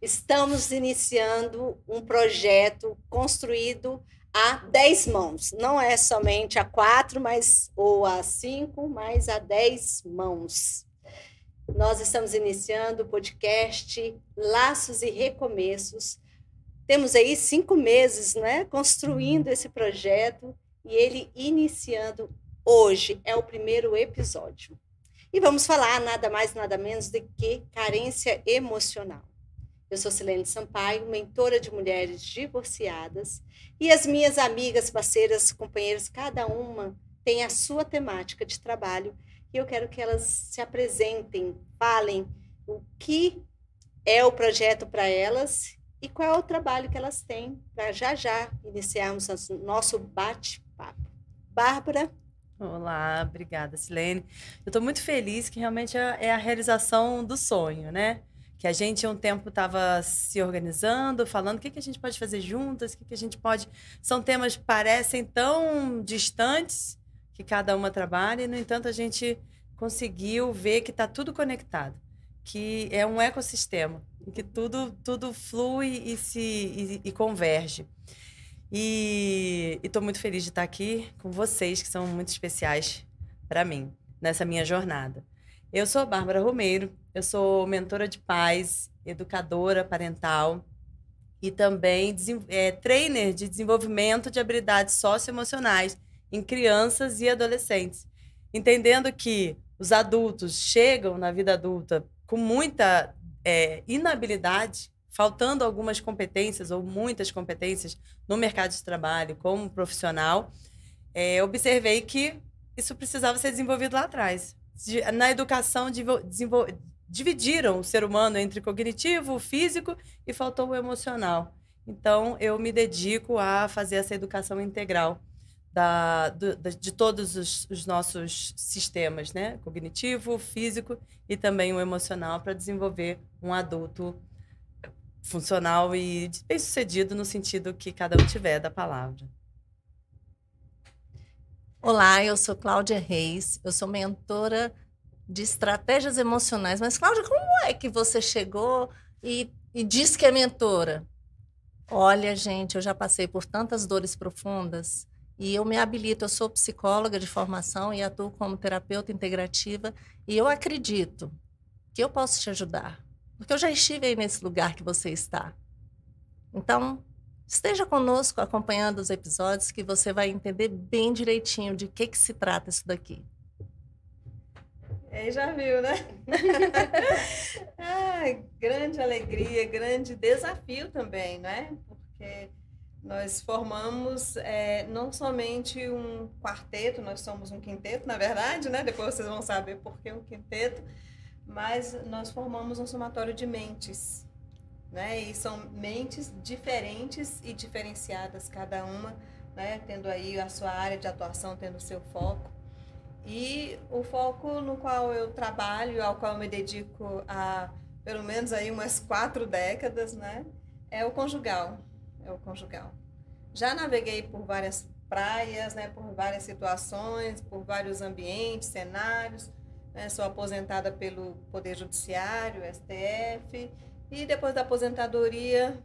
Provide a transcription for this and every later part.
Estamos iniciando um projeto construído a 10 mãos. Não é somente a 4, ou a 5, mas a 10 mãos. Nós estamos iniciando o podcast Laços e Recomeços. Temos aí 5 meses, né, construindo esse projeto e ele iniciando hoje. É o primeiro episódio. E vamos falar nada mais, nada menos do que carência emocional. Eu sou Silene Sampaio, mentora de mulheres divorciadas, e as minhas amigas, parceiras, companheiras, cada uma tem a sua temática de trabalho, e eu quero que elas se apresentem, falem o que é o projeto para elas e qual é o trabalho que elas têm para já iniciarmos o nosso bate-papo. Bárbara? Olá, obrigada, Silene. Eu estou muito feliz que realmente é a realização do sonho, né? Que a gente, há um tempo, estava se organizando, falando o que a gente pode fazer juntas, o que a gente pode... São temas que parecem tão distantes que cada uma trabalha, e, no entanto, a gente conseguiu ver que está tudo conectado, que é um ecossistema, em que tudo flui e converge. E estou muito feliz de estar aqui com vocês, que são muito especiais para mim, nessa minha jornada. Eu sou Bárbara Romeiro, eu sou mentora de pais, educadora parental e também trainer de desenvolvimento de habilidades socioemocionais em crianças e adolescentes. Entendendo que os adultos chegam na vida adulta com muita inabilidade, faltando algumas competências ou muitas competências no mercado de trabalho como profissional, observei que isso precisava ser desenvolvido lá atrás. Na educação, dividiram o ser humano entre cognitivo, físico e faltou o emocional. Então, eu me dedico a fazer essa educação integral de todos os nossos sistemas, né? Cognitivo, físico e também o emocional, para desenvolver um adulto funcional e bem-sucedido no sentido que cada um tiver da palavra. Olá, eu sou Cláudia Reis, eu sou mentora de estratégias emocionais. Mas, Cláudia, como é que você chegou e diz que é mentora? Olha, gente, eu já passei por tantas dores profundas e eu me habilito, eu sou psicóloga de formação e atuo como terapeuta integrativa e eu acredito que eu posso te ajudar, porque eu já estive aí nesse lugar que você está. Então, esteja conosco acompanhando os episódios que você vai entender bem direitinho de que se trata isso daqui. Aí já viu, né? Grande alegria, grande desafio também, né? Porque nós formamos não somente um quarteto, nós somos um quinteto, na verdade, né? Depois vocês vão saber por que um quinteto, mas nós formamos um somatório de mentes, né? E são mentes diferentes e diferenciadas, cada uma, né? Tendo aí a sua área de atuação, tendo o seu foco. E o foco no qual eu trabalho, ao qual eu me dedico há pelo menos aí umas 4 décadas, né? É o conjugal. Já naveguei por várias praias, né? Por várias situações, por vários ambientes, cenários, né? Sou aposentada pelo Poder Judiciário, STF, e depois da aposentadoria,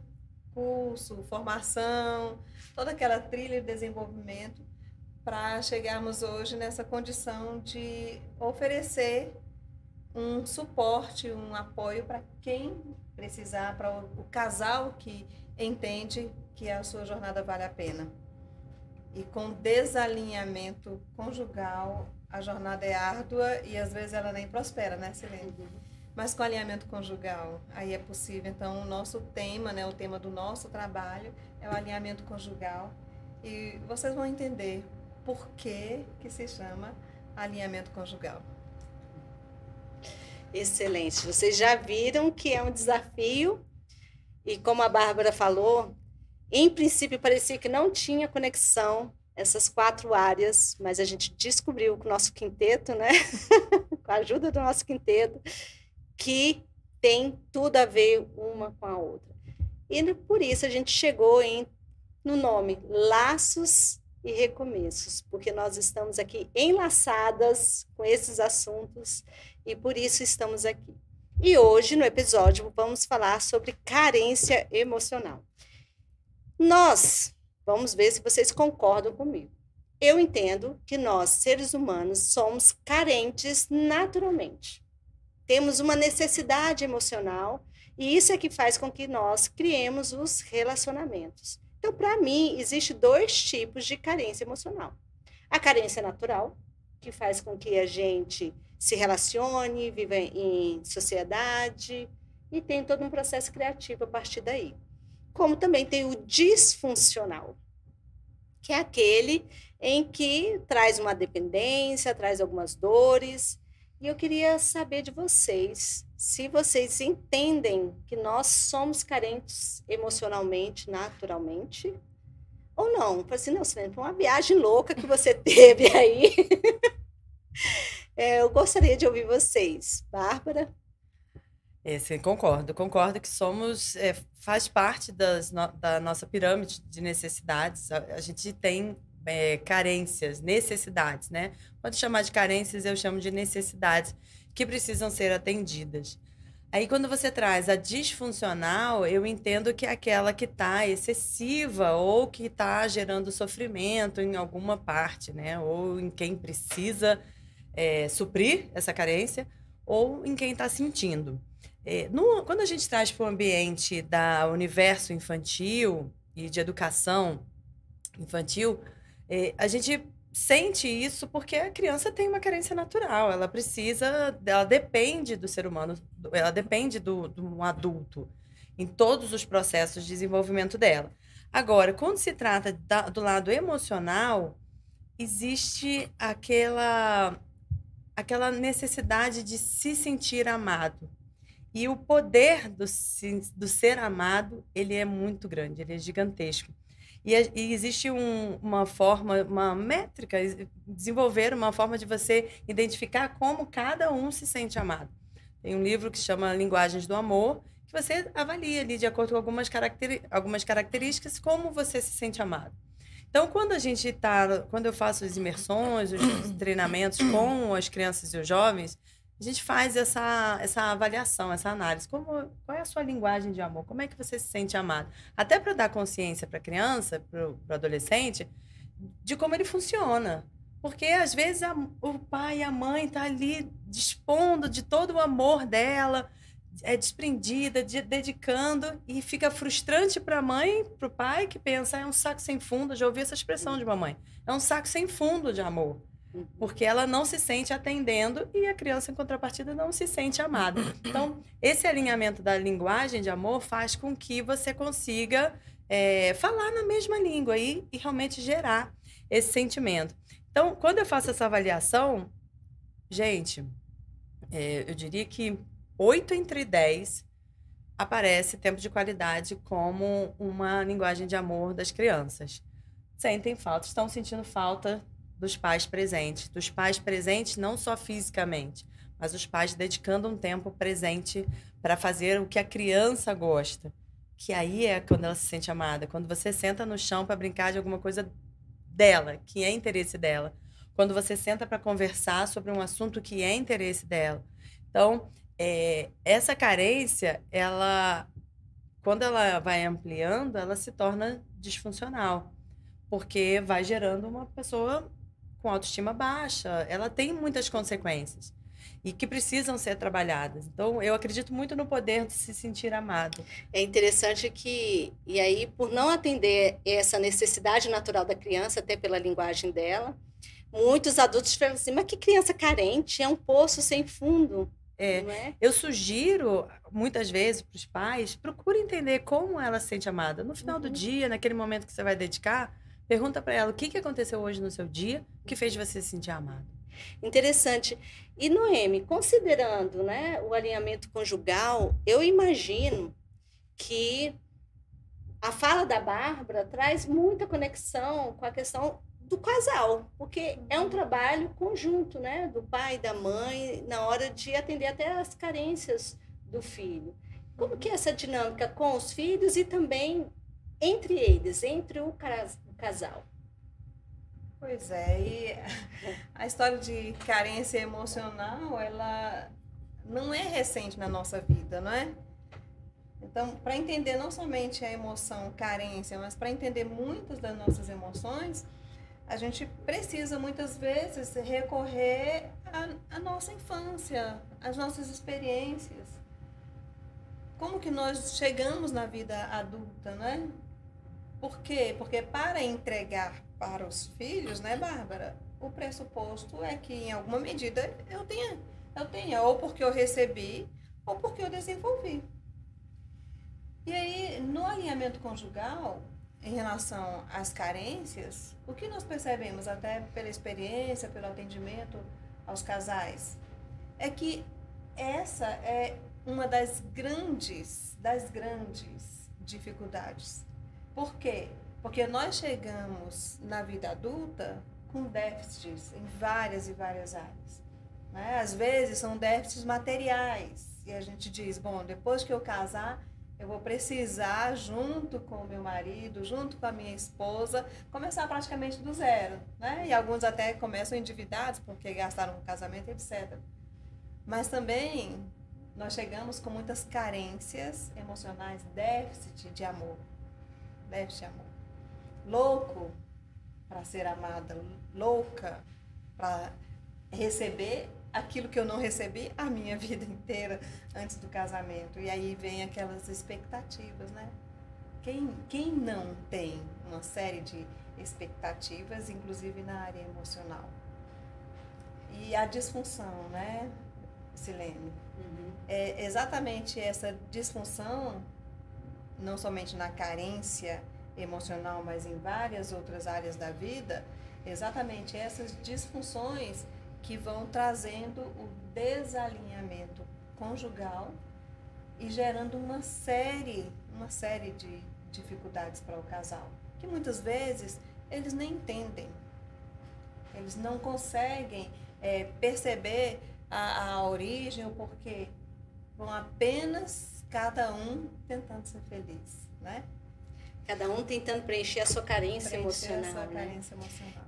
curso, formação, toda aquela trilha de desenvolvimento para chegarmos hoje nessa condição de oferecer um suporte, um apoio para quem precisar, para o casal que entende que a sua jornada vale a pena. E com desalinhamento conjugal, a jornada é árdua e às vezes ela nem prospera, né, Silene? Mas com alinhamento conjugal, aí é possível. Então, o nosso tema, né, o tema do nosso trabalho é o alinhamento conjugal. E vocês vão entender por que se chama alinhamento conjugal. Excelente. Vocês já viram que é um desafio e, como a Bárbara falou, em princípio parecia que não tinha conexão essas 4 áreas, mas a gente descobriu com o nosso quinteto, né? Com a ajuda do nosso quinteto, que tem tudo a ver uma com a outra. E por isso a gente chegou no nome Laços e Recomeços, porque nós estamos aqui enlaçadas com esses assuntos e por isso estamos aqui. E hoje, no episódio, vamos falar sobre carência emocional. Vamos ver se vocês concordam comigo. Eu entendo que nós, seres humanos, somos carentes naturalmente. Temos uma necessidade emocional e isso é que faz com que nós criemos os relacionamentos. Então, para mim, existe 2 tipos de carência emocional. A carência natural, que faz com que a gente se relacione, viva em sociedade e tem todo um processo criativo a partir daí. Como também tem o disfuncional, que é aquele em que traz uma dependência, traz algumas dores. E eu queria saber de vocês, se vocês entendem que nós somos carentes emocionalmente, naturalmente, ou não. Falei assim, não, Silene, foi uma viagem louca que você teve aí. Eu gostaria de ouvir vocês. Bárbara? Sim, concordo que somos, faz parte da nossa pirâmide de necessidades. A gente tem carências, necessidades, né? Pode chamar de carências, eu chamo de necessidades que precisam ser atendidas. Aí, quando você traz a disfuncional, eu entendo que é aquela que está excessiva ou que está gerando sofrimento em alguma parte, né? Ou em quem precisa suprir essa carência ou em quem está sentindo. Quando a gente traz para o ambiente da universo infantil e de educação infantil, a gente sente isso porque a criança tem uma carência natural, ela depende do ser humano, ela depende de um adulto em todos os processos de desenvolvimento dela. Agora, quando se trata do lado emocional, existe aquela necessidade de se sentir amado. E o poder do ser amado, ele é muito grande, ele é gigantesco. E existe uma forma, uma métrica, desenvolver uma forma de você identificar como cada um se sente amado. Tem um livro que chama Linguagens do Amor, que você avalia ali, de acordo com algumas características, como você se sente amado. Então, quando eu faço as imersões, os treinamentos com as crianças e os jovens, a gente faz essa avaliação, essa análise. Qual é a sua linguagem de amor? Como é que você se sente amado? Até para dar consciência para a criança, para o adolescente, de como ele funciona. Porque, às vezes, o pai e a mãe estão ali dispondo de todo o amor dela, desprendida, dedicando, e fica frustrante para a mãe, para o pai, que pensa, é um saco sem fundo. Eu já ouvi essa expressão de mamãe. É um saco sem fundo de amor. Porque ela não se sente atendendo e a criança, em contrapartida, não se sente amada. Então, esse alinhamento da linguagem de amor faz com que você consiga falar na mesma língua e realmente gerar esse sentimento. Então, quando eu faço essa avaliação, gente, eu diria que 8 entre 10 aparece tempo de qualidade como uma linguagem de amor das crianças. Sentem falta, estão sentindo falta dos pais presentes não só fisicamente, mas os pais dedicando um tempo presente para fazer o que a criança gosta, que aí é quando ela se sente amada, quando você senta no chão para brincar de alguma coisa dela, que é interesse dela, quando você senta para conversar sobre um assunto que é interesse dela. Então, essa carência, quando ela vai ampliando, ela se torna disfuncional, porque vai gerando uma pessoa com autoestima baixa, ela tem muitas consequências e que precisam ser trabalhadas. Então, eu acredito muito no poder de se sentir amado. É interessante e aí, por não atender essa necessidade natural da criança, até pela linguagem dela, muitos adultos falam assim, mas que criança carente, é um poço sem fundo. Não é? Eu sugiro, muitas vezes, para os pais, procure entender como ela se sente amada. No final do dia, naquele momento que você vai dedicar, pergunta para ela o que aconteceu hoje no seu dia que fez você se sentir amado. Interessante. E, Noemi, considerando, né, o alinhamento conjugal, eu imagino que a fala da Bárbara traz muita conexão com a questão do casal, porque é um trabalho conjunto, né, do pai e da mãe, na hora de atender até as carências do filho. Como que é essa dinâmica com os filhos e também entre eles, entre o casal? Pois é, e a história de carência emocional, ela não é recente na nossa vida, não é? Então, para entender não somente a emoção carência, mas para entender muitas das nossas emoções, a gente precisa muitas vezes recorrer à nossa infância, às nossas experiências. Como que nós chegamos na vida adulta, né? Por quê? Porque para entregar para os filhos, né, Bárbara, o pressuposto é que em alguma medida eu tenha, ou porque eu recebi, ou porque eu desenvolvi. E aí, no alinhamento conjugal, em relação às carências, o que nós percebemos até pela experiência, pelo atendimento aos casais, é que essa é uma das grandes dificuldades. Por quê? Porque nós chegamos na vida adulta com déficits em várias e várias áreas, né? Às vezes são déficits materiais, e a gente diz, bom, depois que eu casar, eu vou precisar, junto com o meu marido, junto com a minha esposa, começar praticamente do zero, né? E alguns até começam endividados porque gastaram no casamento, etc. Mas também nós chegamos com muitas carências emocionais, déficit de amor. Déficit de amor. Louco para ser amada, louca para receber aquilo que eu não recebi a minha vida inteira antes do casamento. E aí vem aquelas expectativas, né? Quem não tem uma série de expectativas, inclusive na área emocional? E a disfunção, né, Silene? É exatamente essa disfunção, não somente na carência emocional, mas em várias outras áreas da vida, exatamente essas disfunções que vão trazendo o desalinhamento conjugal e gerando uma série de dificuldades para o casal, que muitas vezes eles nem entendem, eles não conseguem perceber a origem, o porquê, vão apenas cada um tentando ser feliz, né? Cada um tentando preencher a sua carência emocional. A sua né? carência emocional.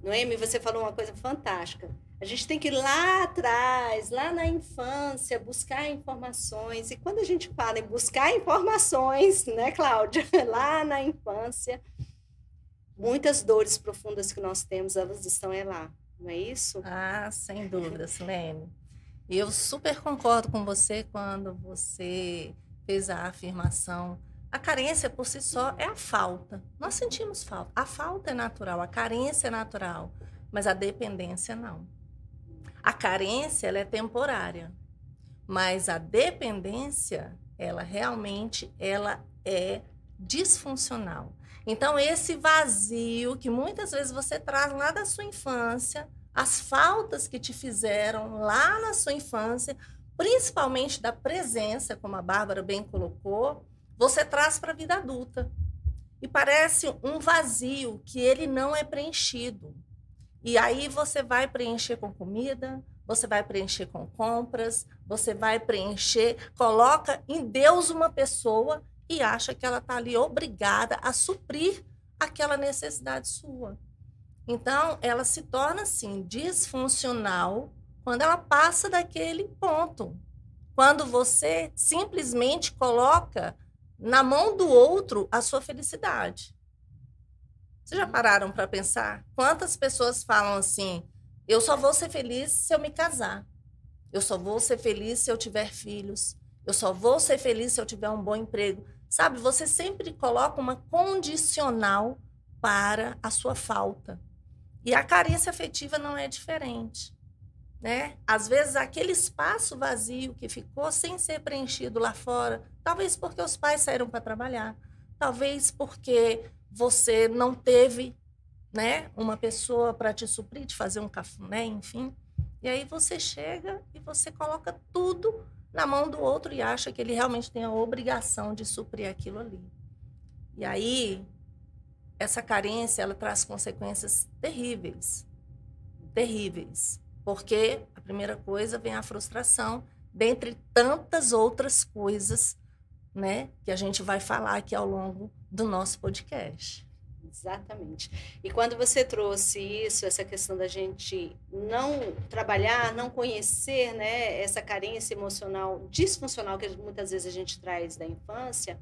Noemi, você falou uma coisa fantástica. A gente tem que ir lá atrás, lá na infância, buscar informações. E quando a gente fala em buscar informações, né, Cláudia? Lá na infância, muitas dores profundas que nós temos, elas estão lá. Não é isso? Ah, sem dúvida, Silene. E eu super concordo com você quando você fez a afirmação. A carência por si só é a falta. Nós sentimos falta. A falta é natural, a carência é natural, mas a dependência não. A carência, ela é temporária, mas a dependência, ela é disfuncional. Então, esse vazio que muitas vezes você traz lá da sua infância, as faltas que te fizeram lá na sua infância, principalmente da presença, como a Bárbara bem colocou, você traz para a vida adulta. E parece um vazio que ele não é preenchido. E aí você vai preencher com comida, você vai preencher com compras, você vai preencher, coloca em Deus uma pessoa e acha que ela está ali obrigada a suprir aquela necessidade sua. Então, ela se torna, assim, disfuncional quando ela passa daquele ponto. Quando você simplesmente coloca na mão do outro a sua felicidade. Vocês já pararam para pensar? Quantas pessoas falam assim, eu só vou ser feliz se eu me casar. Eu só vou ser feliz se eu tiver filhos. Eu só vou ser feliz se eu tiver um bom emprego. Sabe, você sempre coloca uma condicional para a sua falta. E a carência afetiva não é diferente, né? Às vezes, aquele espaço vazio que ficou sem ser preenchido lá fora, talvez porque os pais saíram para trabalhar, talvez porque você não teve, né, uma pessoa para te suprir, de fazer um cafuné, enfim. E aí você chega e você coloca tudo na mão do outro e acha que ele realmente tem a obrigação de suprir aquilo ali. E aí, essa carência, ela traz consequências terríveis. Terríveis. Porque a primeira coisa vem a frustração, dentre tantas outras coisas, né, que a gente vai falar aqui ao longo do nosso podcast. Exatamente. E quando você trouxe isso, essa questão da gente não trabalhar, não conhecer, né, essa carência emocional disfuncional que muitas vezes a gente traz da infância,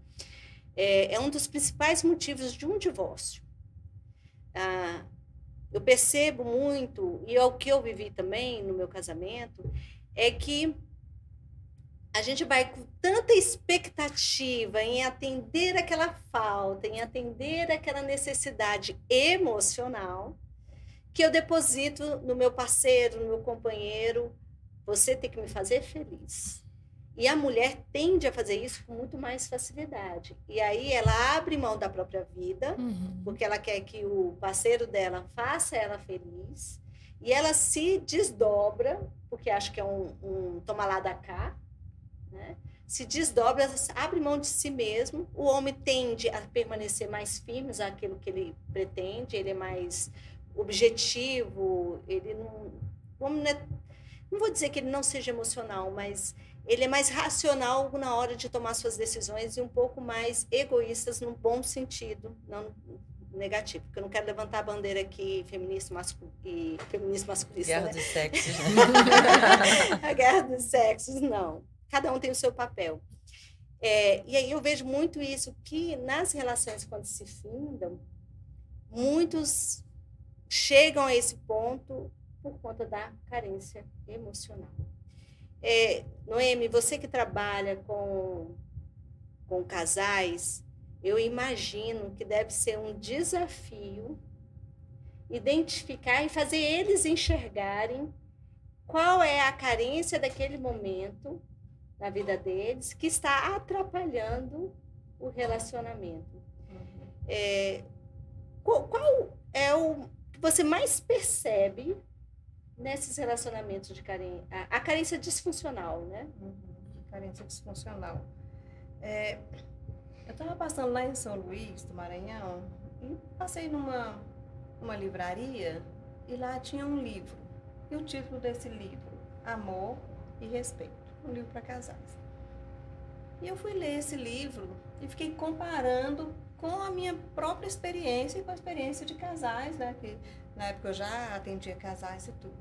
é um dos principais motivos de um divórcio. Eu percebo muito, e é o que eu vivi também no meu casamento, é que a gente vai com tanta expectativa em atender aquela falta, em atender aquela necessidade emocional, que eu deposito no meu parceiro, no meu companheiro, você tem que me fazer feliz. E a mulher tende a fazer isso com muito mais facilidade. E aí ela abre mão da própria vida, porque ela quer que o parceiro dela faça ela feliz, e ela se desdobra, porque acha que é um toma lá da cá, né? Se desdobra, abre mão de si mesmo. O homem tende a permanecer mais firme àquilo que ele pretende, ele é mais objetivo, ele não... Não vou dizer que ele não seja emocional, mas ele é mais racional na hora de tomar suas decisões e um pouco mais egoístas no bom sentido, não no negativo. Porque eu não quero levantar a bandeira aqui feminismo masculista. Guerra né? dos sexos. A guerra dos sexos, não. Cada um tem o seu papel. E aí eu vejo muito isso, que nas relações, quando se findam, muitos chegam a esse ponto por conta da carência emocional. Noemi, você que trabalha com casais, eu imagino que deve ser um desafio identificar e fazer eles enxergarem qual é a carência daquele momento na vida deles que está atrapalhando o relacionamento. Qual é o que você mais percebe nesses relacionamentos de carência? A carência disfuncional, né? Carência disfuncional. Eu estava passando lá em São Luís, do Maranhão, e passei numa livraria e lá tinha um livro. E o título desse livro, Amor e Respeito. Um livro para casais. E eu fui ler esse livro e fiquei comparando com a minha própria experiência e com a experiência de casais, né? Que na época eu já atendia casais e tudo.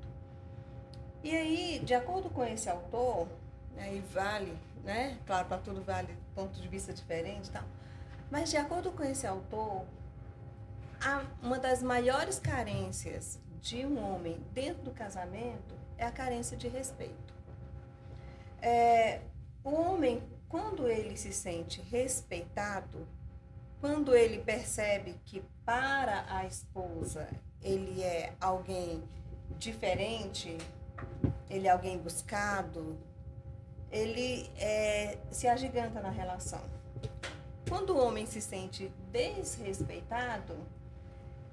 E aí, de acordo com esse autor, aí vale, né? Claro, para tudo vale ponto de vista diferente e tal. Mas de acordo com esse autor, uma das maiores carências de um homem dentro do casamento é a carência de respeito. O homem, quando ele se sente respeitado, quando ele percebe que para a esposa ele é alguém diferente, ele é alguém buscado, ele se agiganta na relação. Quando o homem se sente desrespeitado,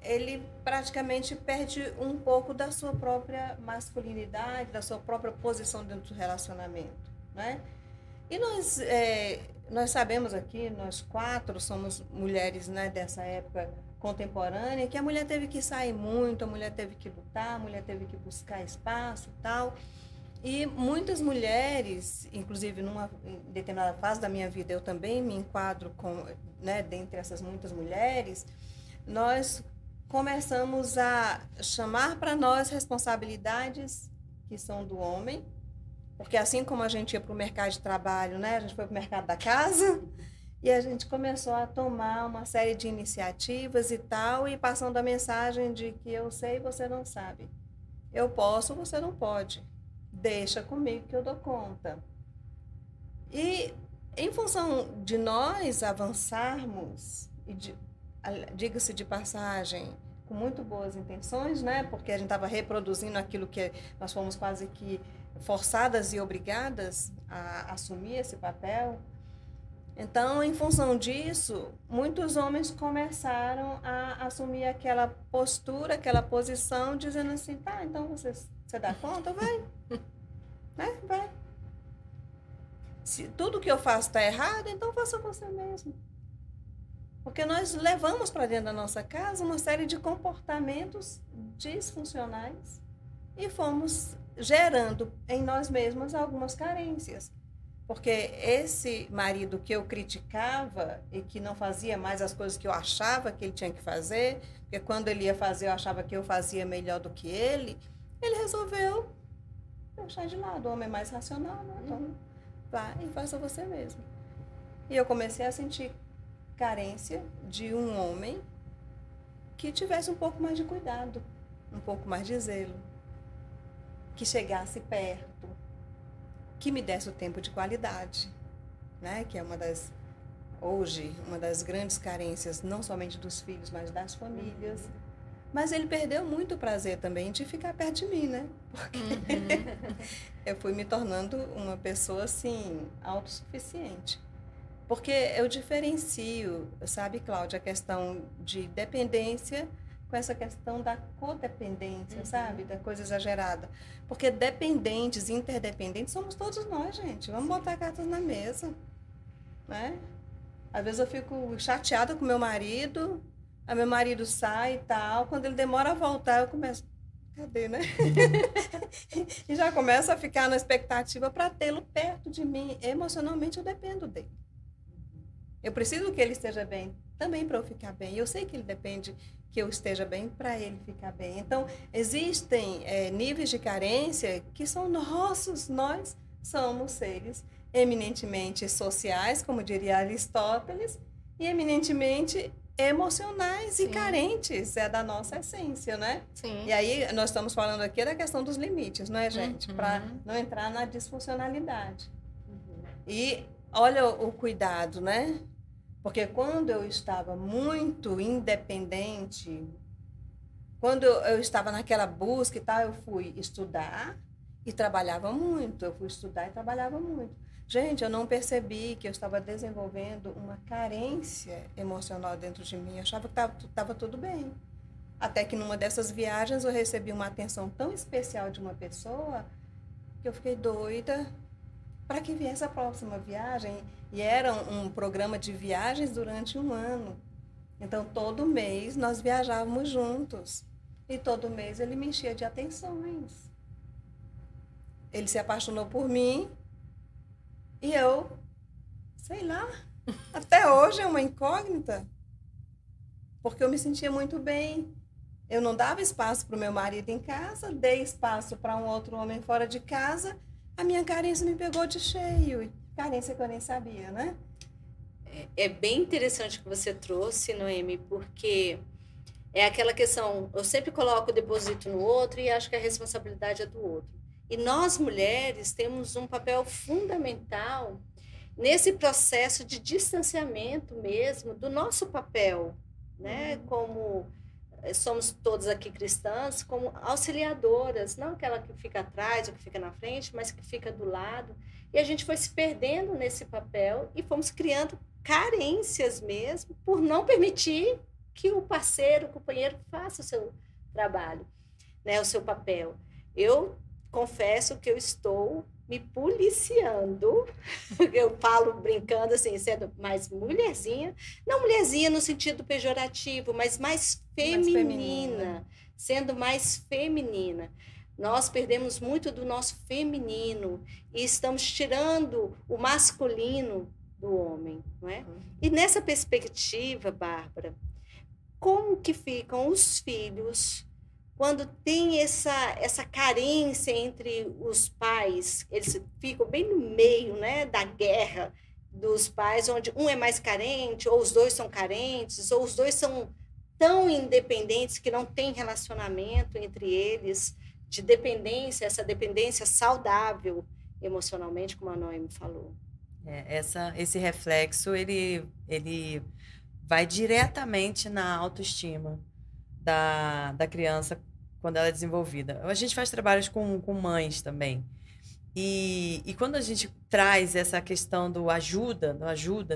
ele praticamente perde um pouco da sua própria masculinidade, da sua própria posição dentro do relacionamento, né? E nós sabemos aqui, nós 4 somos mulheres, né, dessa época contemporânea, que a mulher teve que sair muito, a mulher teve que lutar, a mulher teve que buscar espaço e tal. E muitas mulheres, inclusive em determinada fase da minha vida, eu também me enquadro dentre essas muitas mulheres, nós começamos a chamar para nós responsabilidades que são do homem, porque assim como a gente ia para o mercado de trabalho, né, a gente foi para o mercado da casa, e a gente começou a tomar uma série de iniciativas e tal, e passando a mensagem de que eu sei, você não sabe. Eu posso, você não pode. Deixa comigo que eu dou conta. E em função de nós avançarmos, diga-se de passagem, com muito boas intenções, né? Porque a gente estava reproduzindo aquilo que nós fomos quase que forçadas e obrigadas a assumir esse papel. Então, em função disso, muitos homens começaram a assumir aquela postura, aquela posição, dizendo assim, tá, então você dá conta? Vai. Né? Vai. Se tudo que eu faço está errado, então faça você mesmo. Porque nós levamos para dentro da nossa casa uma série de comportamentos disfuncionais e fomos gerando em nós mesmos algumas carências. Porque esse marido que eu criticava e que não fazia mais as coisas que eu achava que ele tinha que fazer, porque quando ele ia fazer eu achava que eu fazia melhor do que ele resolveu deixar de lado. O homem é mais racional, né? Então, vai e faça você mesmo. E eu comecei a sentir carência de um homem que tivesse um pouco mais de cuidado, um pouco mais de zelo, que chegasse perto, que me desse o tempo de qualidade, né? Que é hoje, uma das grandes carências, não somente dos filhos, mas das famílias. Mas ele perdeu muito o prazer também de ficar perto de mim, né? Porque eu fui me tornando uma pessoa, assim, autossuficiente. Porque eu diferencio, sabe, Cláudia, a questão de dependência com essa questão da codependência, sabe? Da coisa exagerada. Porque dependentes, interdependentes, somos todos nós, gente. Vamos botar cartas na mesa, né? Às vezes eu fico chateada com meu marido, aí meu marido sai e tal, quando ele demora a voltar, eu começo, cadê, né? E já começo a ficar na expectativa para tê-lo perto de mim. Emocionalmente eu dependo dele. Eu preciso que ele esteja bem também para eu ficar bem. Eu sei que ele depende que eu esteja bem para ele ficar bem. Então, existem níveis de carência que são nossos. Nós somos seres eminentemente sociais, como diria Aristóteles, e eminentemente emocionais e carentes. É da nossa essência, né? Sim. E aí, nós estamos falando aqui da questão dos limites, não é, gente? Para não entrar na disfuncionalidade. E olha o cuidado, né? Porque quando eu estava muito independente, quando eu estava naquela busca e tal, eu fui estudar e trabalhava muito. Eu fui estudar e trabalhava muito. Gente, eu não percebi que eu estava desenvolvendo uma carência emocional dentro de mim. Eu achava que estava tudo bem. Até que numa dessas viagens eu recebi uma atenção tão especial de uma pessoa que eu fiquei doida para que viesse a próxima viagem. E era um programa de viagens durante um ano. Então, todo mês nós viajávamos juntos. E todo mês ele me enchia de atenções. Ele se apaixonou por mim. E eu, sei lá, até hoje é uma incógnita. Porque eu me sentia muito bem. Eu não dava espaço para o meu marido em casa, dei espaço para um outro homem fora de casa. A minha carência me pegou de cheio. Carência que eu nem sabia, né? É bem interessante o que você trouxe, Noemi, porque é aquela questão, eu sempre coloco o deposito no outro e acho que a responsabilidade é do outro. E nós, mulheres, temos um papel fundamental nesse processo de distanciamento mesmo do nosso papel, né? Como somos todas aqui cristãs, como auxiliadoras, não aquela que fica atrás ou que fica na frente, mas que fica do lado. E a gente foi se perdendo nesse papel e fomos criando carências mesmo por não permitir que o parceiro, o companheiro faça o seu trabalho, né, o seu papel. Eu confesso que eu estou me policiando, eu falo brincando assim, sendo mais mulherzinha, não mulherzinha no sentido pejorativo, mas mais feminina, sendo mais feminina. Nós perdemos muito do nosso feminino e estamos tirando o masculino do homem, não é? E nessa perspectiva, Bárbara, como que ficam os filhos quando tem essa carência entre os pais? Eles ficam bem no meio, né, da guerra dos pais, onde um é mais carente, ou os dois são carentes, ou os dois são tão independentes que não tem relacionamento entre eles, de dependência, essa dependência saudável emocionalmente, como a Noemi falou. Esse reflexo, ele vai diretamente na autoestima da criança quando ela é desenvolvida. A gente faz trabalhos com mães também. E quando a gente traz essa questão do ajuda,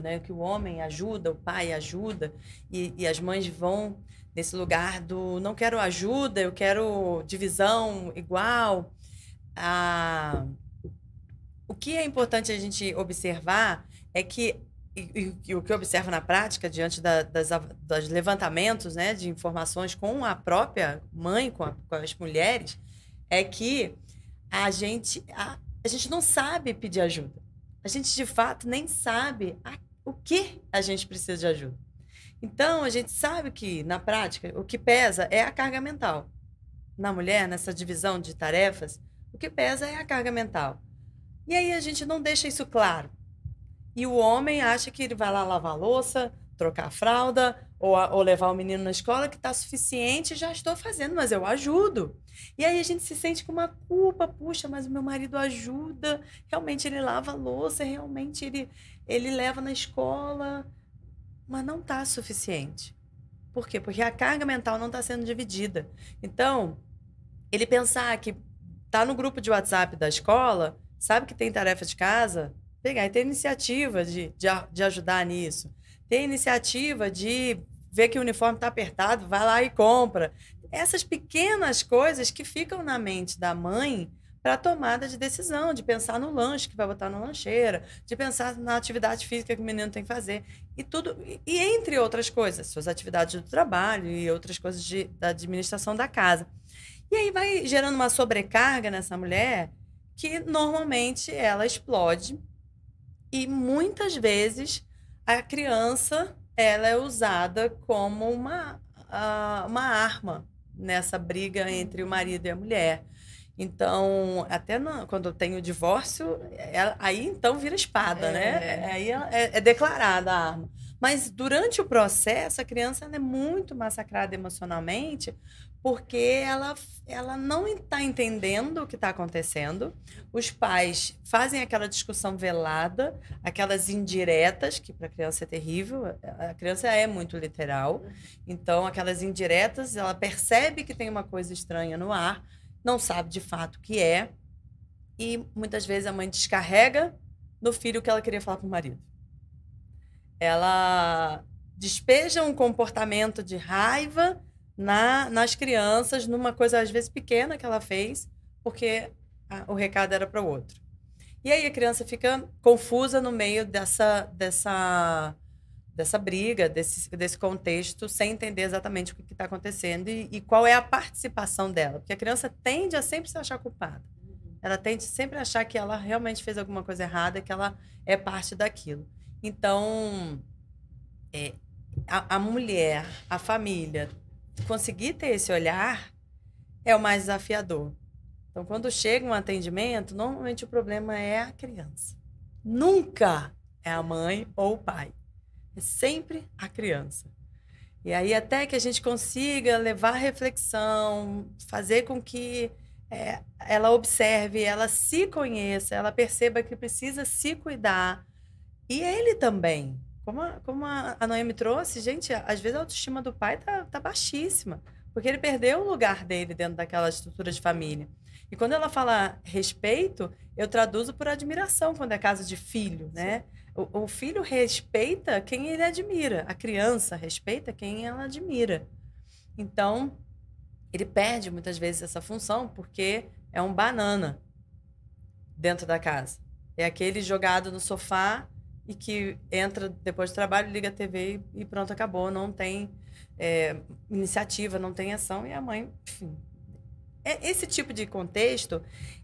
né? Que o homem ajuda, o pai ajuda, e as mães vão nesse lugar do não quero ajuda, eu quero divisão igual. O que é importante a gente observar é que, e o que eu observo na prática, diante dos levantamentos, né, de informações com a própria mãe, com as mulheres, é que a gente não sabe pedir ajuda. a gente de fato nem sabe o que a gente precisa de ajuda. Então, a gente sabe que, na prática, o que pesa é a carga mental. Na mulher, nessa divisão de tarefas, o que pesa é a carga mental. E aí a gente não deixa isso claro. E o homem acha que ele vai lá lavar a louça, trocar a fralda, ou levar o menino na escola, que está suficiente, já estou fazendo, mas eu ajudo. E aí a gente se sente com uma culpa, puxa, mas o meu marido ajuda, realmente ele lava a louça, realmente ele leva na escola, mas não está suficiente. Por quê? Porque a carga mental não está sendo dividida. Então, ele pensar que está no grupo de WhatsApp da escola, sabe que tem tarefa de casa, pegar e ter iniciativa de ajudar nisso. Ter iniciativa de ver que o uniforme está apertado, vai lá e compra. Essas pequenas coisas que ficam na mente da mãe para a tomada de decisão, de pensar no lanche que vai botar na lancheira, de pensar na atividade física que o menino tem que fazer. E tudo, e entre outras coisas, suas atividades do trabalho e outras coisas da administração da casa. E aí vai gerando uma sobrecarga nessa mulher que normalmente ela explode e muitas vezes a criança ela é usada como uma arma nessa briga entre o marido e a mulher. Então, até quando eu tenho o divórcio, aí então vira espada, né? Aí é declarada a arma. Mas durante o processo, a criança ela é muito massacrada emocionalmente porque ela não está entendendo o que está acontecendo. Os pais fazem aquela discussão velada, aquelas indiretas, que para a criança é terrível. A criança é muito literal. Então, aquelas indiretas, ela percebe que tem uma coisa estranha no ar, não sabe de fato o que é. E muitas vezes a mãe descarrega no filho o que ela queria falar para o marido. Ela despeja um comportamento de raiva nas crianças, numa coisa às vezes pequena que ela fez, porque o recado era para o outro. E aí a criança fica confusa no meio dessa briga, desse contexto, sem entender exatamente o que está acontecendo e qual é a participação dela. Porque a criança tende a sempre se achar culpada. Ela tende sempre a achar que ela realmente fez alguma coisa errada, que ela é parte daquilo. Então, a mulher, a família, conseguir ter esse olhar é o mais desafiador. Então, quando chega um atendimento, normalmente o problema é a criança. Nunca é a mãe ou o pai. É sempre a criança. E aí, até que a gente consiga levar a reflexão, fazer com que ela observe, ela se conheça, ela perceba que precisa se cuidar. E ele também. Como a Noemi trouxe, gente, às vezes a autoestima do pai tá baixíssima, porque ele perdeu o lugar dele dentro daquela estrutura de família. E quando ela fala respeito, eu traduzo por admiração, quando é caso de filho, né? O filho respeita quem ele admira, a criança respeita quem ela admira. Então, ele perde muitas vezes essa função, porque é um banana dentro da casa. É aquele jogado no sofá e que entra depois do trabalho, liga a TV e pronto, acabou. Não tem iniciativa, não tem ação. E a mãe, enfim. Esse tipo de contexto,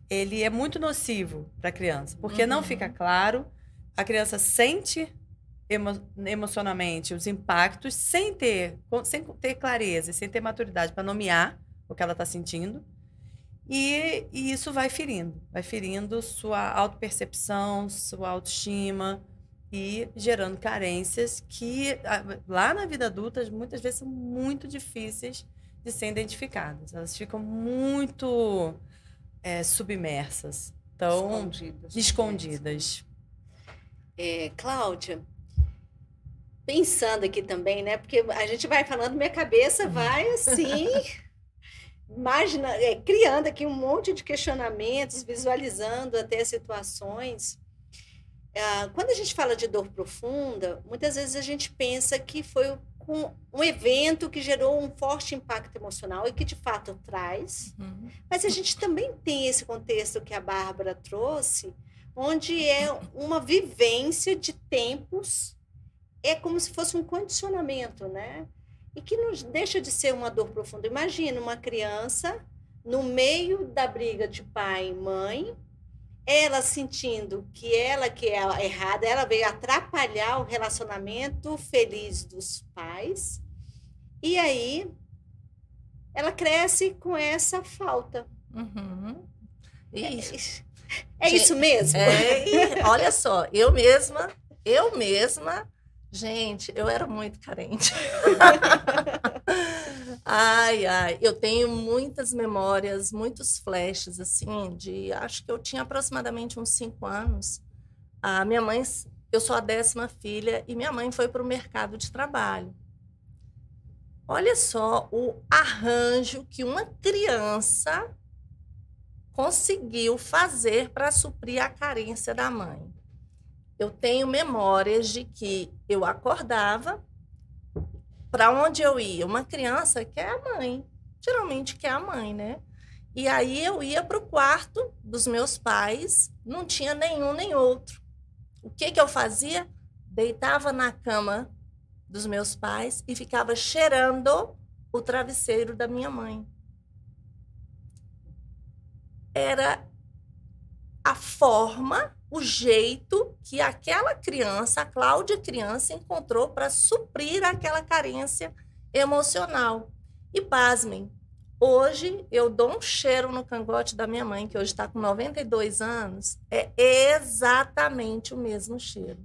ele é muito nocivo para a criança, porque não fica claro, a criança sente emocionalmente os impactos sem ter clareza, sem ter maturidade para nomear o que ela está sentindo. E isso vai ferindo sua autopercepção, sua autoestima, e gerando carências que, lá na vida adulta, muitas vezes são muito difíceis de serem identificadas. Elas ficam muito submersas, tão escondidas. Cláudia, pensando aqui também, né? Porque a gente vai falando, minha cabeça vai assim, imagina, criando aqui um monte de questionamentos, visualizando até situações. Quando a gente fala de dor profunda, muitas vezes a gente pensa que foi um evento que gerou um forte impacto emocional e que de fato traz, mas a gente também tem esse contexto que a Bárbara trouxe, onde é uma vivência de tempos, é como se fosse um condicionamento, né? E que não deixa de ser uma dor profunda. Imagina uma criança no meio da briga de pai e mãe, ela sentindo que é a errada, ela veio atrapalhar o relacionamento feliz dos pais. E aí ela cresce com essa falta. Uhum. Isso. É isso mesmo? Olha só, eu mesma, gente, eu era muito carente. Ai, eu tenho muitas memórias, muitos flashes, assim, acho que eu tinha aproximadamente uns 5 anos. A minha mãe, eu sou a 10ª filha, e minha mãe foi para o mercado de trabalho. Olha só o arranjo que uma criança conseguiu fazer para suprir a carência da mãe. Eu tenho memórias de que eu acordava, para onde eu ia? Uma criança quer a mãe, geralmente quer a mãe, né? E aí eu ia para o quarto dos meus pais, não tinha nenhum nem outro. O que eu fazia? Deitava na cama dos meus pais e ficava cheirando o travesseiro da minha mãe. Era a forma, o jeito que aquela criança, a Cláudia criança, encontrou para suprir aquela carência emocional. E pasmem, hoje eu dou um cheiro no cangote da minha mãe, que hoje está com 92 anos, é exatamente o mesmo cheiro.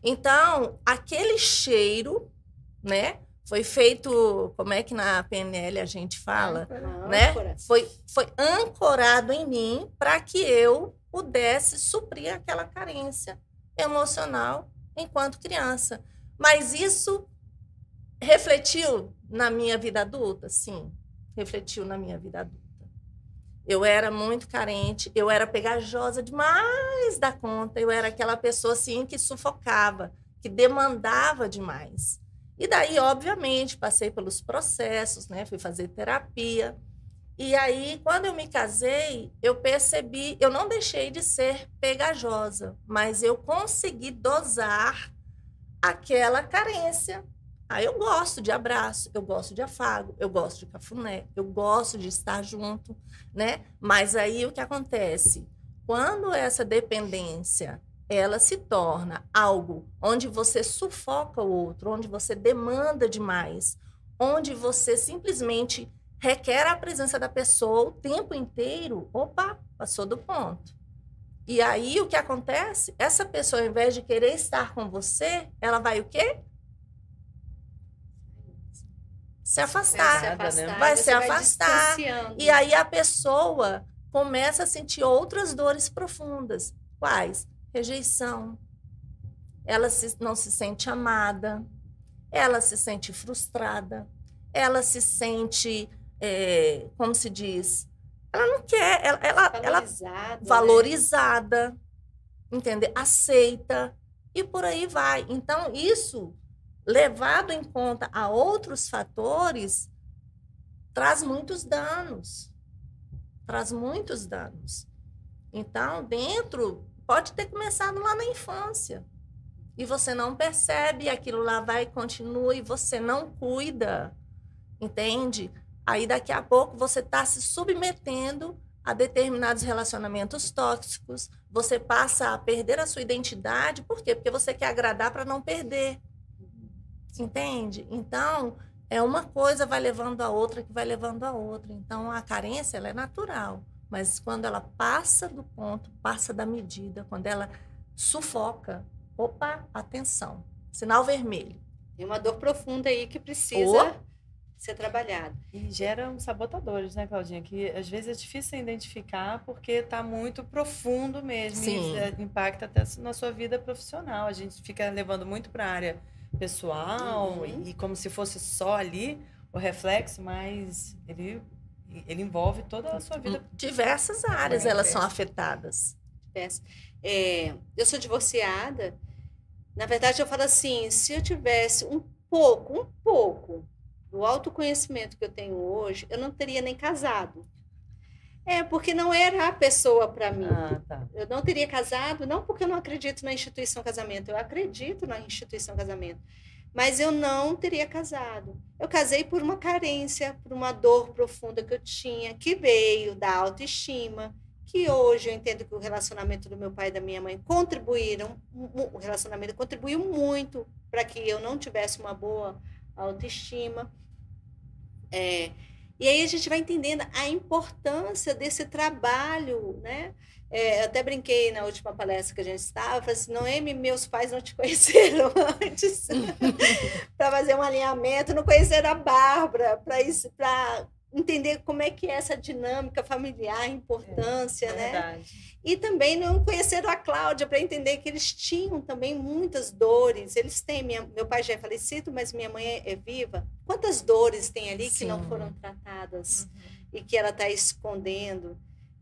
Então, aquele cheiro, né, foi feito, como é que na PNL a gente fala, né? Foi ancorado em mim para que eu pudesse suprir aquela carência emocional enquanto criança. Mas isso refletiu na minha vida adulta? Sim, refletiu na minha vida adulta. Eu era muito carente, eu era pegajosa demais da conta, eu era aquela pessoa assim que sufocava, que demandava demais. E daí, obviamente, passei pelos processos, né? Fui fazer terapia. E aí, quando eu me casei, eu percebi, eu não deixei de ser pegajosa, mas eu consegui dosar aquela carência. Aí eu gosto de abraço, eu gosto de afago, eu gosto de cafuné, eu gosto de estar junto, né? Mas aí o que acontece? Quando essa dependência ela se torna algo onde você sufoca o outro, onde você demanda demais, onde você simplesmente requer a presença da pessoa o tempo inteiro, opa, passou do ponto. E aí o que acontece? Essa pessoa, ao invés de querer estar com você, ela vai o quê? Se afastar. Vai se afastar. E aí a pessoa começa a sentir outras dores profundas. Quais? Rejeição, ela não se sente amada, ela se sente frustrada, ela se sente, como se diz, ela não quer, valorizada, né? Entende? Aceita, e por aí vai. Então, isso, levado em conta a outros fatores, traz muitos danos. Então, pode ter começado lá na infância. E você não percebe, aquilo lá vai e continua, e você não cuida. Entende? Aí, daqui a pouco, você está se submetendo a determinados relacionamentos tóxicos. Você passa a perder a sua identidade. Por quê? Porque você quer agradar para não perder. Entende? Então, uma coisa vai levando a outra, que vai levando a outra. Então, a carência, ela é natural. Mas quando ela passa do ponto, passa da medida, quando ela sufoca, opa, atenção, sinal vermelho. Tem uma dor profunda aí que precisa ser trabalhada. E geram sabotadores, né, Claudinha? Que às vezes é difícil identificar porque está muito profundo mesmo. Sim. E impacta até na sua vida profissional. A gente fica levando muito para a área pessoal e como se fosse só ali o reflexo, mas ele envolve toda a sua vida. Diversas áreas elas são afetadas. Eu sou divorciada. Na verdade, eu falo assim, se eu tivesse um pouco do autoconhecimento que eu tenho hoje, eu não teria nem casado. Porque não era a pessoa para mim. Tá. Eu não teria casado, não porque eu não acredito na instituição casamento, eu acredito na instituição casamento. Mas eu não teria casado. Eu casei por uma carência, por uma dor profunda que eu tinha, que veio da autoestima, que hoje eu entendo que o relacionamento do meu pai e da minha mãe o relacionamento contribuiu muito para que eu não tivesse uma boa autoestima. E aí a gente vai entendendo a importância desse trabalho, né? Eu até brinquei na última palestra que a gente estava, falei assim, Noemi, meus pais não te conheceram antes para fazer um alinhamento, não conheceram a Bárbara, para entender como é que é essa dinâmica familiar, a importância, né? Verdade. E também não conheceram a Cláudia para entender que eles tinham também muitas dores. Eles têm, meu pai já é falecido, mas minha mãe é viva. Quantas dores tem ali que não foram tratadas e que ela está escondendo?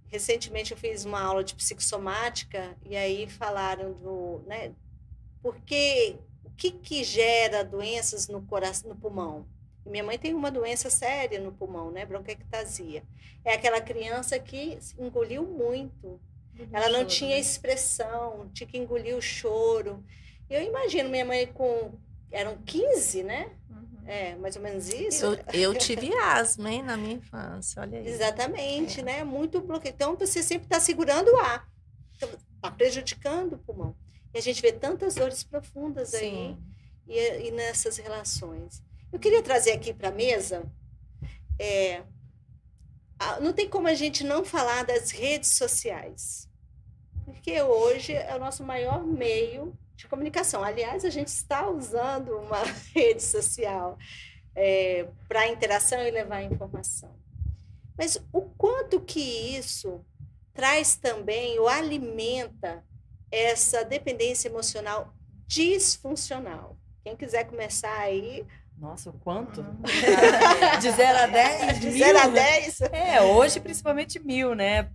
Recentemente eu fiz uma aula de psicossomática e aí falaram né, o que gera doenças no coração, no pulmão. Minha mãe tem uma doença séria no pulmão, né? Bronquiectasia. É aquela criança que engoliu muito. Ela não tinha expressão, tinha que engolir o choro. Eu imagino minha mãe eram 15, né? Mais ou menos isso. Eu tive asma, hein, na minha infância, olha aí. Exatamente, né? Muito bloqueio. Então, você sempre está segurando o ar. Está prejudicando o pulmão. E a gente vê tantas dores profundas aí e nessas relações. Eu queria trazer aqui para a mesa, não tem como a gente não falar das redes sociais, porque hoje é o nosso maior meio de comunicação. Aliás, a gente está usando uma rede social para interação e levar informação. Mas o quanto que isso traz também ou alimenta essa dependência emocional disfuncional. Quem quiser começar aí... Nossa, o quanto? De 0 a 10? De 0 a 10? Hoje principalmente 1000, né?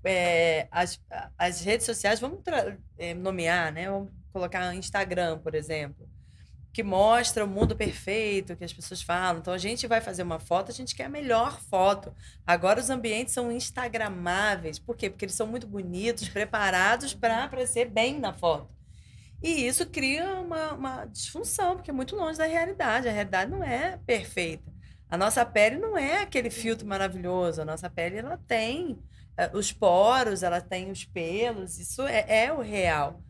As redes sociais, vamos nomear, né? Vamos colocar Instagram, por exemplo, que mostra o mundo perfeito, que as pessoas falam. Então, a gente vai fazer uma foto, a gente quer a melhor foto. Agora, os ambientes são instagramáveis. Por quê? Porque eles são muito bonitos, preparados para aparecer bem na foto. E isso cria uma disfunção, porque é muito longe da realidade. A realidade não é perfeita. A nossa pele não é aquele filtro maravilhoso. A nossa pele, ela tem os poros, ela tem os pelos. Isso é o real.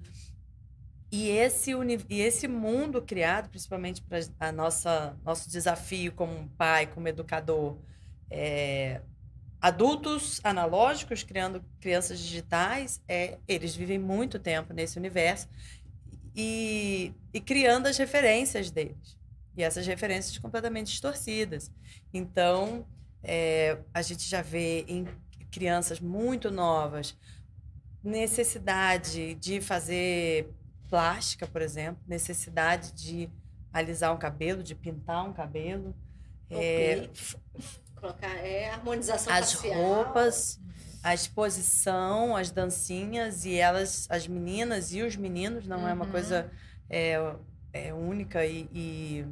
E esse mundo criado, principalmente para nosso desafio como pai, como educador, adultos analógicos criando crianças digitais, eles vivem muito tempo nesse universo. E criando as referências deles. E essas referências completamente distorcidas. Então, a gente já vê em crianças muito novas necessidade de fazer plástica, por exemplo, necessidade de alisar um cabelo, de pintar um cabelo. Colocar harmonização as facial. Roupas, a exposição, as dancinhas, e as meninas e os meninos, não é uma coisa única e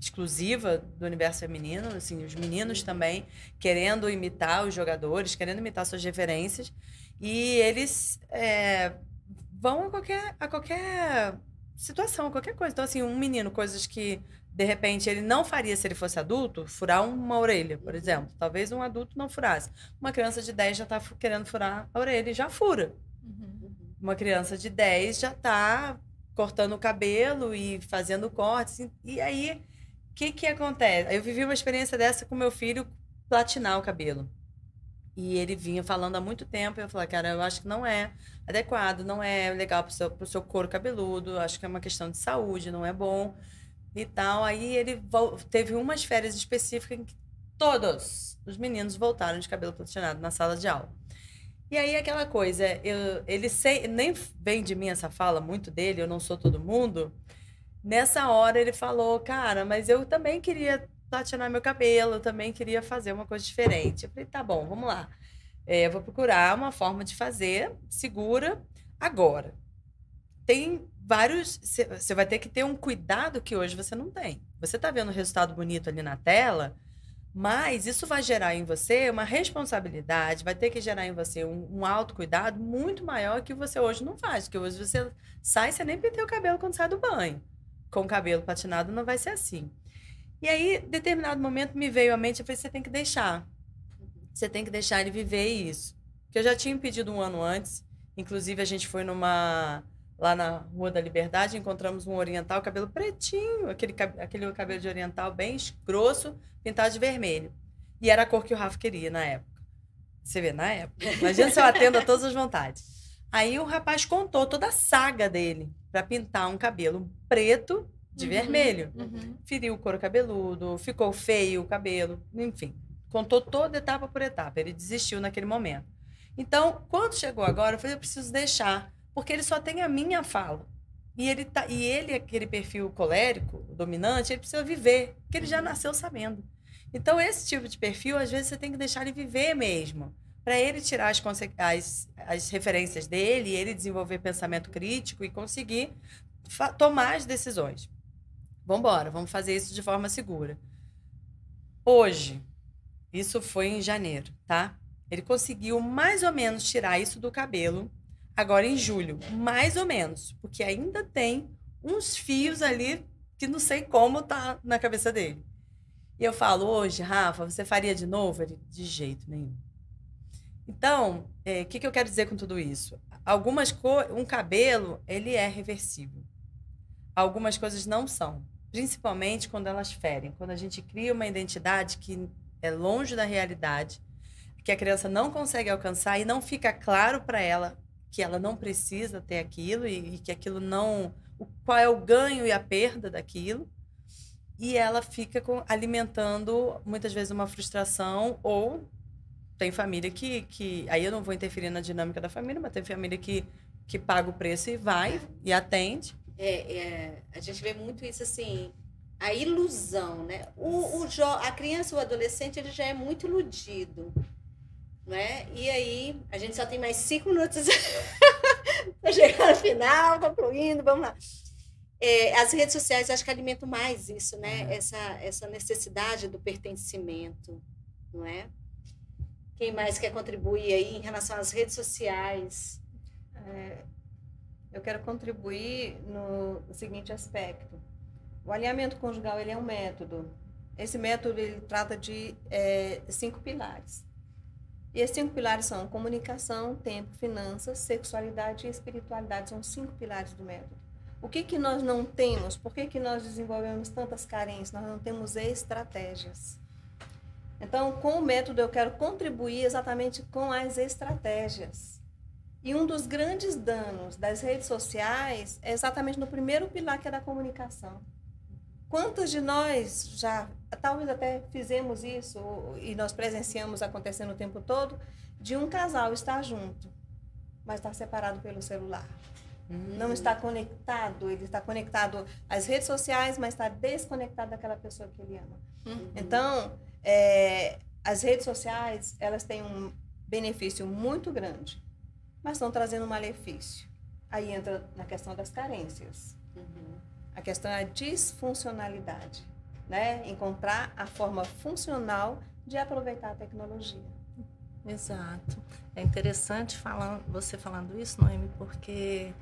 exclusiva do universo feminino, assim, os meninos também querendo imitar os jogadores, querendo imitar suas referências, e eles vão a qualquer situação, a qualquer coisa. Então, assim, um menino, coisas que de repente ele não faria se ele fosse adulto, furar uma orelha, por exemplo. Talvez um adulto não furasse. Uma criança de 10 já está querendo furar a orelha e já fura. Uma criança de 10 já está cortando o cabelo e fazendo cortes. E aí, o que acontece? Eu vivi uma experiência dessa com meu filho platinar o cabelo. E ele vinha falando há muito tempo, e eu falei, cara, eu acho que não é adequado, não é legal pro seu couro cabeludo, acho que é uma questão de saúde, não é bom e tal. Aí ele teve umas férias específicas em que todos os meninos voltaram de cabelo platinado na sala de aula. E aí aquela coisa, nem vem de mim essa fala muito dele, eu não sou todo mundo. Nessa hora ele falou, cara, mas eu também queria platinar meu cabelo, eu também queria fazer uma coisa diferente. Eu falei, tá bom, vamos lá. Eu vou procurar uma forma de fazer segura agora. Tem vários... Você vai ter que ter um cuidado que hoje você não tem. Você tá vendo o resultado bonito ali na tela, mas isso vai gerar em você uma responsabilidade, vai ter que gerar em você um autocuidado muito maior que você hoje não faz. Porque hoje você sai, você nem penteia o cabelo quando sai do banho. Com o cabelo patinado não vai ser assim. E aí, em determinado momento, me veio à mente, eu falei, você tem que deixar. Você tem que deixar ele viver isso. que eu já tinha pedido um ano antes. Inclusive, a gente foi lá na Rua da Liberdade, encontramos um oriental, cabelo pretinho, aquele cabelo de oriental bem grosso, pintado de vermelho. E era a cor que o Rafa queria na época. Você vê, na época. Imagina se eu atendo a todas as vontades. Aí o rapaz contou toda a saga dele para pintar um cabelo preto de vermelho. Feriu o couro cabeludo, ficou feio o cabelo, enfim. Contou toda etapa por etapa. Ele desistiu naquele momento. Então, quando chegou agora, eu falei, eu preciso deixar, porque ele só tem a minha fala. E ele, aquele perfil colérico, dominante, ele precisa viver, porque ele já nasceu sabendo. Então, esse tipo de perfil, às vezes, você tem que deixar ele viver mesmo, para ele tirar as referências dele, ele desenvolver pensamento crítico e conseguir tomar as decisões. Vamos embora, vamos fazer isso de forma segura. Hoje, isso foi em janeiro, tá? Ele conseguiu mais ou menos tirar isso do cabelo agora em julho, mais ou menos, porque ainda tem uns fios ali que não sei como tá na cabeça dele. E eu falo, hoje, Rafa, você faria de novo? Ele, de jeito nenhum. Então, o que eu quero dizer com tudo isso? Um cabelo, ele é reversível. Algumas coisas não são, principalmente quando elas ferem, quando a gente cria uma identidade que é longe da realidade, que a criança não consegue alcançar e não fica claro para ela que ela não precisa ter aquilo e que aquilo não... Qual é o ganho e a perda daquilo. E ela fica alimentando, muitas vezes, uma frustração, ou tem família que... Aí eu não vou interferir na dinâmica da família, mas tem família que paga o preço e vai e atende. A gente vê muito isso assim, a ilusão, né? A criança ou o adolescente, ele já é muito iludido. Né? E aí, a gente só tem mais 5 minutos para chegar no final, concluindo, vamos lá. As redes sociais, acho que alimentam mais isso, né? Essa necessidade do pertencimento, não é? Quem mais quer contribuir aí em relação às redes sociais? Eu quero contribuir no seguinte aspecto. O alinhamento conjugal, ele é um método. Esse método, ele trata de 5 pilares. E esses 5 pilares são comunicação, tempo, finanças, sexualidade e espiritualidade. São 5 pilares do método. O que nós não temos? Por que nós desenvolvemos tantas carências? Nós não temos estratégias. Então, com o método, eu quero contribuir exatamente com as estratégias. E um dos grandes danos das redes sociais é exatamente no primeiro pilar, que é da comunicação. Quantos de nós já, talvez até fizemos isso, e nós presenciamos acontecendo o tempo todo, de um casal estar junto, mas estar separado pelo celular. Não está conectado, ele está conectado às redes sociais, mas está desconectado daquela pessoa que ele ama. Então, as redes sociais, elas têm um benefício muito grande, mas estão trazendo um malefício. Aí entra na questão das carências. A questão é a disfuncionalidade, né? Encontrar a forma funcional de aproveitar a tecnologia. Exato. É interessante você falando isso, Noemi, porque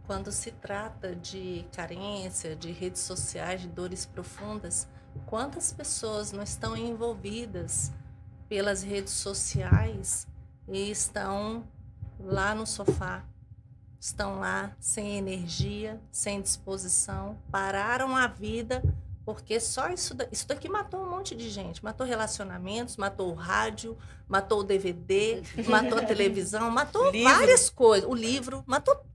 quando se trata de carência, de redes sociais, de dores profundas, quantas pessoas não estão envolvidas pelas redes sociais e estão lá no sofá, estão lá sem energia, sem disposição, pararam a vida, porque só isso daqui matou um monte de gente. Matou relacionamentos, matou o rádio, matou o DVD, matou a televisão, matou várias coisas. O livro, matou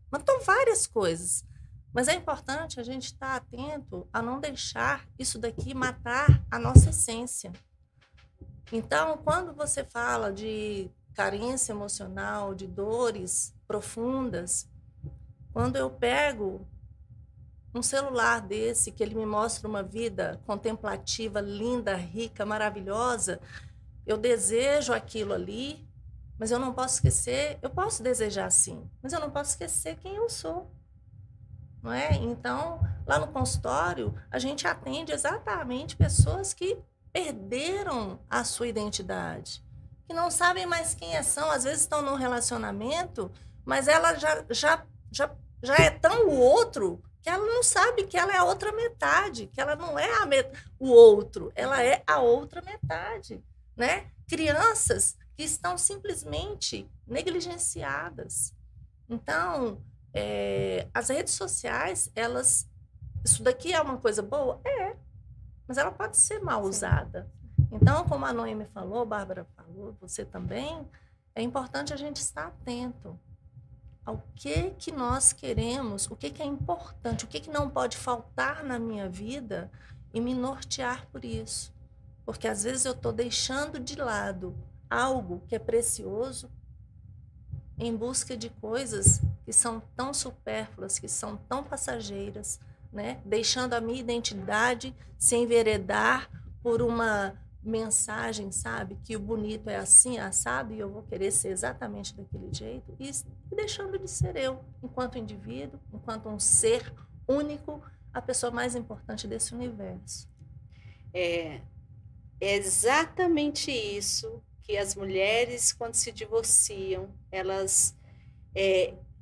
várias coisas. Mas é importante a gente estar atento a não deixar isso daqui matar a nossa essência. Então, quando você fala de carência emocional, de dores profundas, quando eu pego um celular desse, que ele me mostra uma vida contemplativa, linda, rica, maravilhosa, eu desejo aquilo ali, mas eu não posso esquecer, eu posso desejar sim, mas eu não posso esquecer quem eu sou. Não é? Então, lá no consultório, a gente atende exatamente pessoas que perderam a sua identidade, que não sabem mais quem são, às vezes estão num relacionamento, mas ela já é tão o outro que ela não sabe que ela é a outra metade, que ela não é o outro, ela é a outra metade, né? Crianças que estão simplesmente negligenciadas. Então, as redes sociais, isso daqui é uma coisa boa? Mas ela pode ser mal usada. Então, como a Noemi falou, a Bárbara falou, você também, é importante a gente estar atento ao que nós queremos, o que é importante, o que não pode faltar na minha vida e me nortear por isso. Porque às vezes eu estou deixando de lado algo que é precioso em busca de coisas que são tão supérfluas, que são tão passageiras, né? Deixando a minha identidade se enveredar por uma mensagem, sabe? Que o bonito é assim, assado, e eu vou querer ser exatamente daquele jeito, e deixando de ser eu, enquanto indivíduo, enquanto um ser único, a pessoa mais importante desse universo. É exatamente isso que as mulheres, quando se divorciam, elas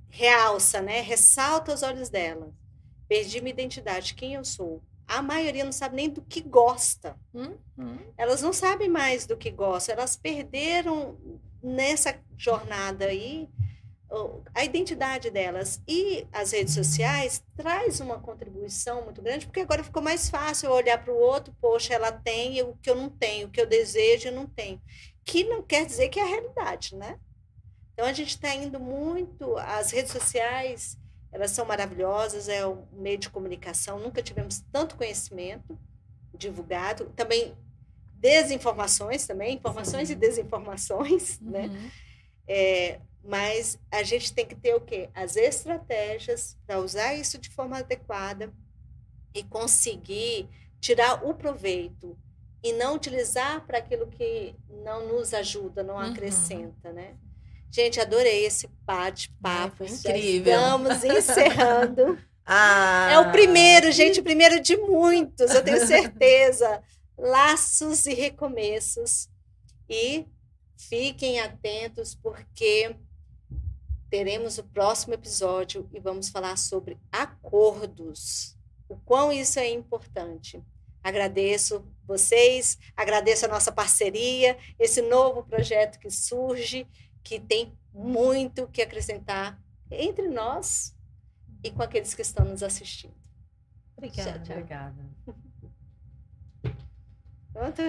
realçam, né? Ressalta os olhos delas. Perdi minha identidade, quem eu sou. A maioria não sabe nem do que gosta. Elas não sabem mais do que gostam. Elas perderam nessa jornada aí a identidade delas. E as redes sociais traz uma contribuição muito grande, porque agora ficou mais fácil eu olhar para o outro, poxa, ela tem o que eu não tenho, o que eu desejo eu não tenho. Que não quer dizer que é a realidade, né? Então, a gente está indo muito... As redes sociais, elas são maravilhosas, é um meio de comunicação, nunca tivemos tanto conhecimento divulgado. Também desinformações, informações e desinformações, né? Mas a gente tem que ter o quê? As estratégias para usar isso de forma adequada e conseguir tirar o proveito e não utilizar para aquilo que não nos ajuda, não acrescenta, né? Gente, adorei esse bate-papo. Incrível. Estamos encerrando. É o primeiro, gente, o primeiro de muitos, eu tenho certeza. Laços e recomeços. E fiquem atentos, porque teremos o próximo episódio e vamos falar sobre acordos. O quão isso é importante. Agradeço vocês, agradeço a nossa parceria, esse novo projeto que surge, que tem muito que acrescentar entre nós e com aqueles que estão nos assistindo. Obrigada. Obrigada. Pronto.